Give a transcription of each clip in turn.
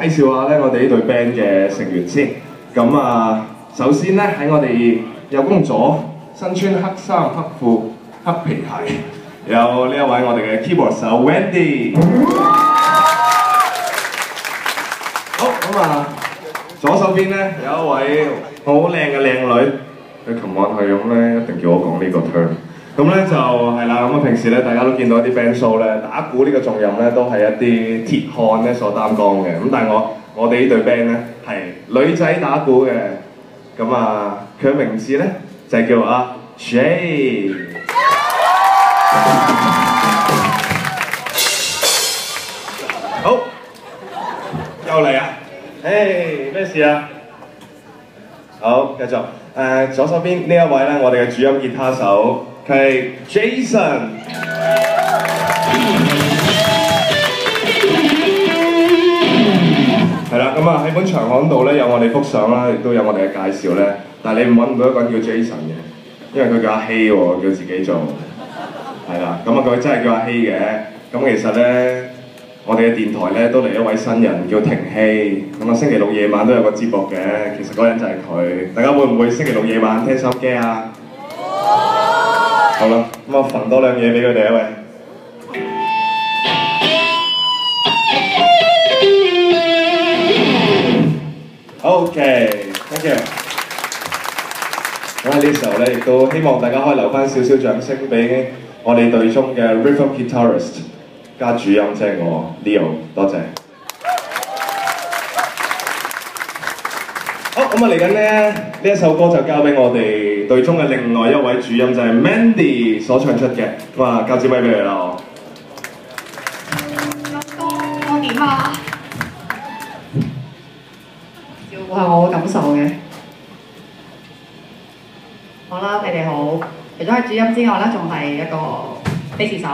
紹下咧我哋呢隊 band 嘅成員先。咁首先咧喺我哋右公左，身穿黑衫、黑褲、黑皮鞋，有呢一位我哋嘅 keyboard 手 Wendy。好，咁左手邊咧有一位好靚嘅靚女，佢琴晚係咁咧，一定叫我講呢個 term。咁咧就係啦，咁平時咧大家都見到啲 band show 咧，打鼓呢個重任咧都係一啲鐵漢咧所擔當嘅。咁但係我哋呢隊 band 咧係女仔打鼓嘅。咁佢嘅名字咧就係叫阿 Shay。好，又嚟啊！咩事啊？好，繼續。左手邊呢一位咧，我哋嘅主音吉他手佢係 Jason。係啦，咁喺本場刊度咧有我哋幅相啦，亦都有我哋嘅介紹咧。但係你揾唔到一個人叫 Jason 嘅，因為佢叫阿希喎，叫自己做。係啦，咁佢真係叫阿希嘅。咁其實咧，我哋嘅電台咧都嚟一位新人叫廷希。咁星期六夜晚都有個節目嘅，其實嗰人就係佢。大家會唔會星期六夜晚聽收音機啊？好啦，咁我焚多兩嘢俾佢哋啊喂。OK，thank you。咁喺呢時候咧，亦都希望大家可以留翻少少掌聲俾我哋隊中嘅 rhythm guitarist 加主音，即係我 Leo， 多謝。好，咁嚟緊呢一首歌就交俾我哋隊中嘅另外一位主音，就係 Mandy 所唱出嘅。咁交支咪俾佢啦我。我點啊？照顧下我嘅感受嘅。好啦，你哋好。除咗係主音之外咧，仲係一個貝斯手。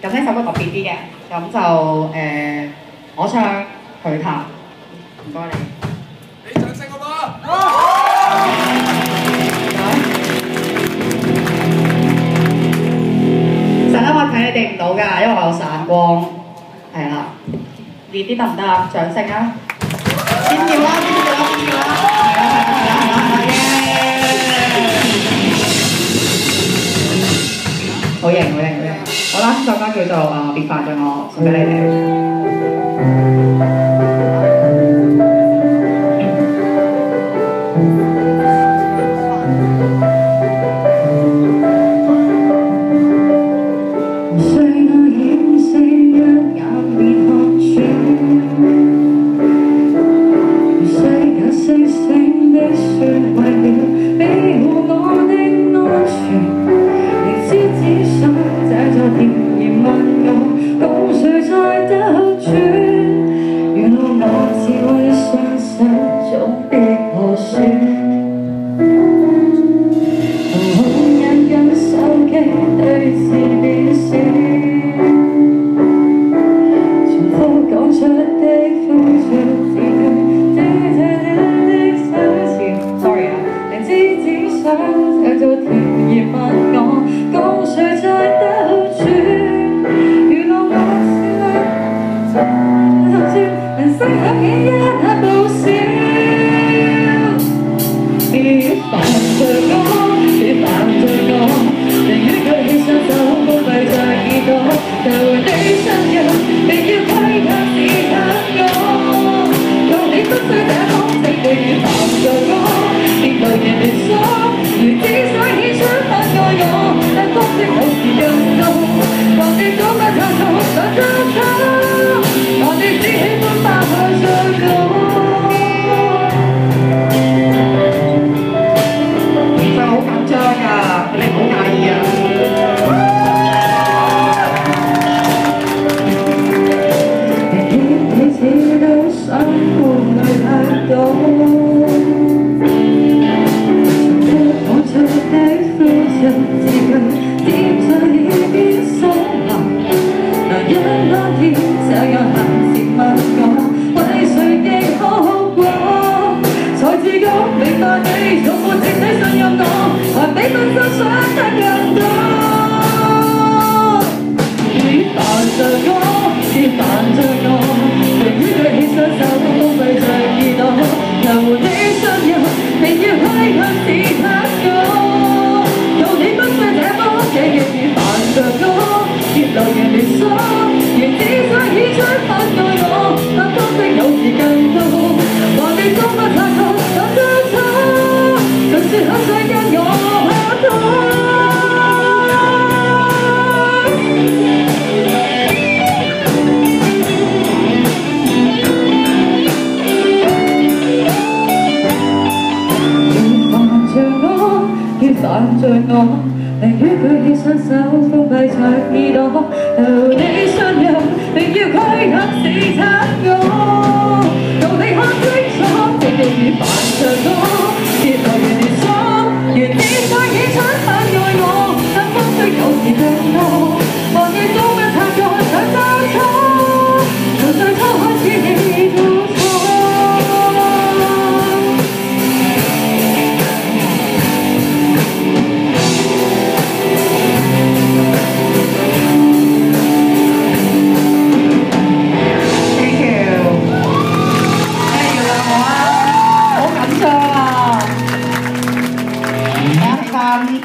咁呢首歌特別啲嘅，咁就我唱佢彈。唔該你。俾掌聲好唔好？實咧我睇你哋唔到㗎，因為我有散光。係啦，練啲得唔得啊？掌聲啊！尖叫啦！尖叫啦！尖叫啦！好型好型好型！好啦，呢首歌叫做別煩著我，送俾你哋。別煩著我，別煩著我，寧願佢起雙手。手封閉着耳朵，留你信任，並要規格是他我，道理看清楚，直地與扮着我，結來原來錯，原你再起搶反愛我，但方式有時更多，還未都不察覺想爭錯，從最初開始你都錯。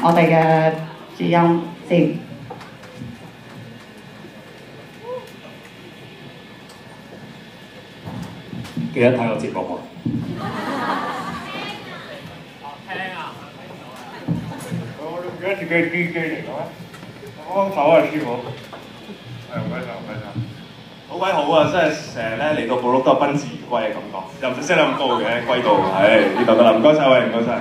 我哋嘅主音先。記得睇我節目喎。聽啊！我都唔記得自己係 DJ 嚟嘅咩？幫手啊，師傅。係唔該晒，唔該晒。好鬼好啊！真係成日咧嚟到部落都係賓至如歸嘅感覺，又唔使升得咁高嘅歸到，呢度得啦，唔該晒喂，唔該晒。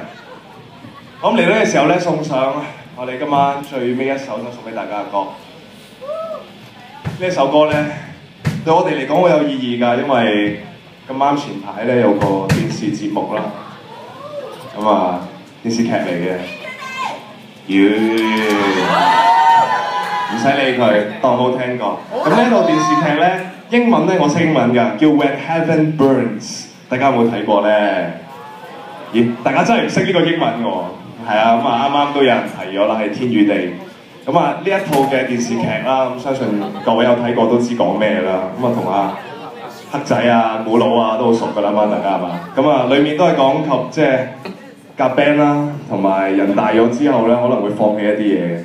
咁嚟到嘅時候咧，送上我哋今晚最尾一首想送俾大家嘅歌。呢一首歌咧，對我哋嚟講好有意義㗎，因為咁啱前排咧有個電視節目啦，咁啊電視劇嚟嘅，唔使理佢，當冇聽過。咁呢套電視劇咧，英文咧我識英文㗎，叫 When Heaven Burns， 大家有冇睇過咧？咦，大家真係唔識呢個英文㗎喎。係啊，咁啊啱啱都有人提咗啦，係天與地。咁啊呢一套嘅電視劇啦，咁相信各位有睇過都知講咩啦。咁啊同阿黑仔啊、古佬啊都好熟㗎啦，啱大家係嘛？咁啊裡面都係講及即係夾 band 啦，同埋人大咗之後咧可能會放棄一啲嘢。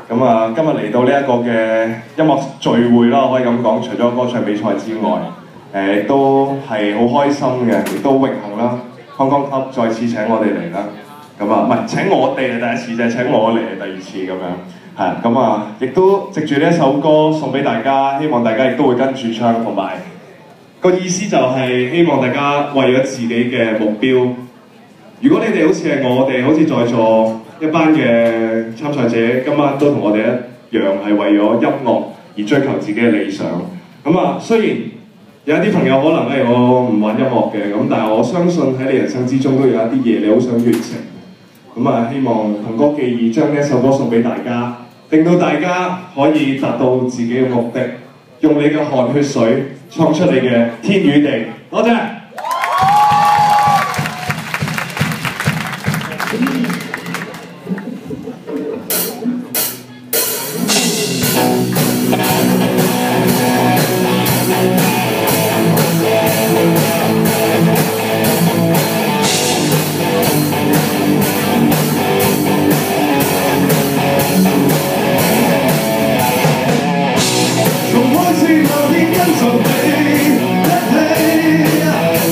咁啊今日嚟到呢一個嘅音樂聚會啦，可以咁講，除咗歌唱比賽之外，亦都係好開心嘅，亦都榮幸啦。香港 Club 再次請我哋嚟啦。咁啊，唔係請我哋係第一次，就係請我嚟係第二次咁樣，係咁啊，亦都藉住呢一首歌送俾大家，希望大家亦都會跟住唱，同埋個意思就係希望大家為咗自己嘅目標。如果你哋好似係我哋，好似在座一班嘅參賽者，今晚都同我哋一樣係為咗音樂而追求自己嘅理想。咁啊，雖然有一啲朋友可能我唔玩音樂嘅，咁但係我相信喺你人生之中都有一啲嘢你好想完成。咁啊，希望憑歌寄意將呢一首歌送俾大家，令到大家可以達到自己嘅目的，用你嘅汗血水創出你嘅天與地。多謝。從開始那天跟隨你一起。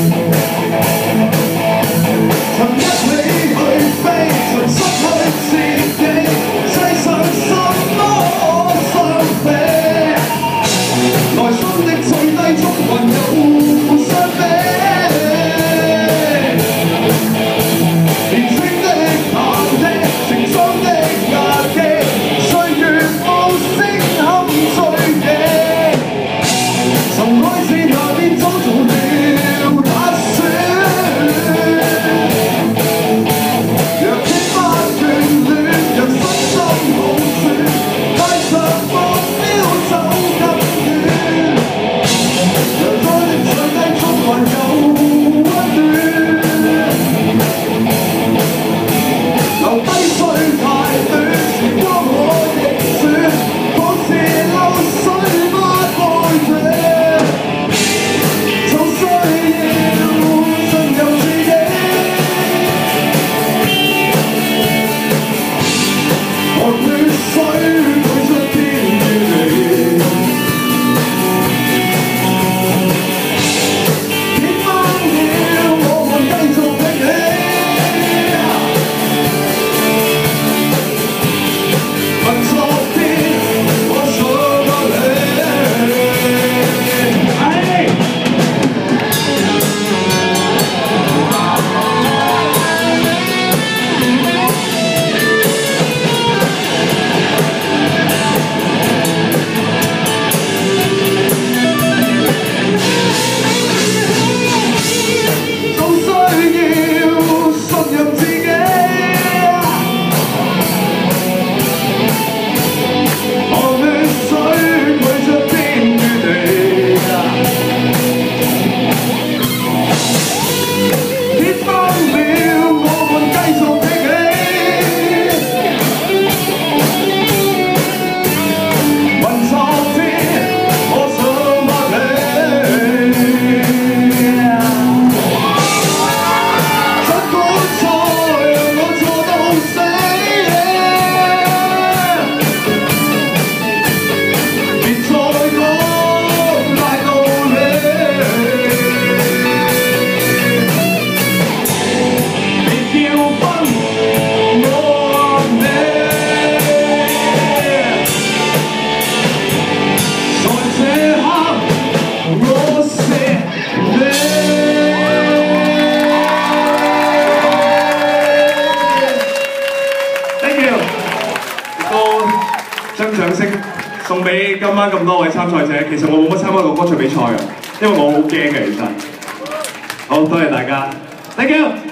送俾今晚咁多位參賽者。其實我冇乜參加過歌唱比賽嘅，因為我好驚嘅其實。好多謝大家 ，thank you。